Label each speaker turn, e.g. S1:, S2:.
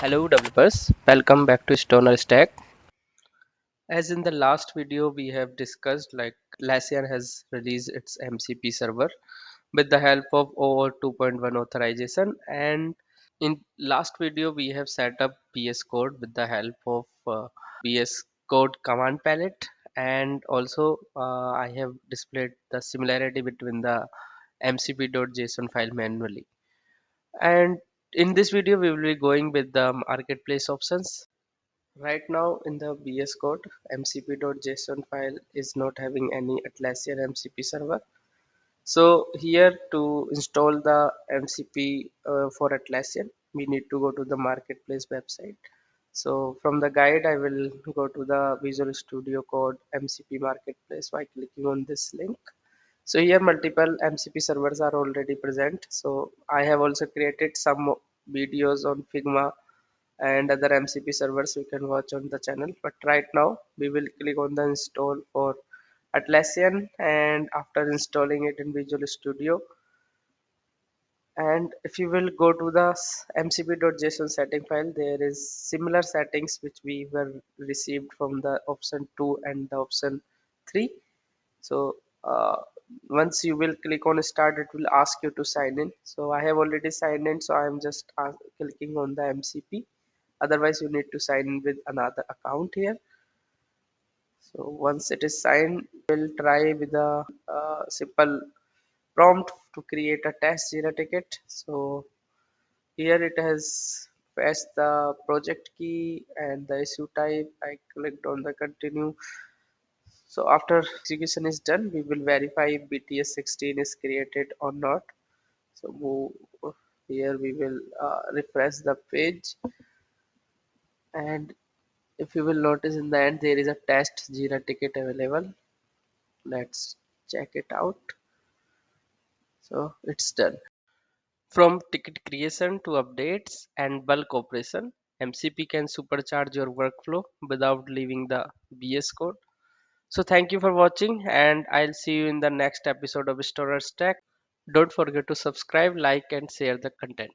S1: Hello developers, welcome back to Stoner Stack. As in the last video we have discussed, like Atlassian has released its MCP server with the help of over 2.1 authorization, and in last video we have set up VS Code with the help of VS Code command palette, and also I have displayed the similarity between the mcp.json file manually. And in this video we will be going with the marketplace options. Right now in the VS Code, mcp.json file is not having any Atlassian MCP server. So here to install the MCP for Atlassian, we need to go to the marketplace website. So from the guide, I will go to the Visual Studio Code MCP Marketplace by clicking on this link. So here multiple MCP servers are already present. So I have also created some videos on Figma and other MCP servers you can watch on the channel. But right now we will click on the install for Atlassian, and after installing it in Visual Studio, and if you will go to the mcp.json setting file, there is similar settings which we were received from the option 2 and the option 3. So once you will click on start, it will ask you to sign in. So I have already signed in, so I am just clicking on the MCP. Otherwise you need to sign in with another account here. So once it is signed, we'll try with a simple prompt to create a test Jira ticket. So here it has fetched the project key and the issue type. I clicked on the continue. So after execution is done, we will verify if BTS 16 is created or not. So here we will refresh the page, and if you will notice in the end there is a test Jira ticket available. Let's check it out. So it's done. From ticket creation to updates and bulk operation, MCP can supercharge your workflow without leaving the VS Code. So thank you for watching, and I'll see you in the next episode of Storer Stack. Don't forget to subscribe, like, and share the content.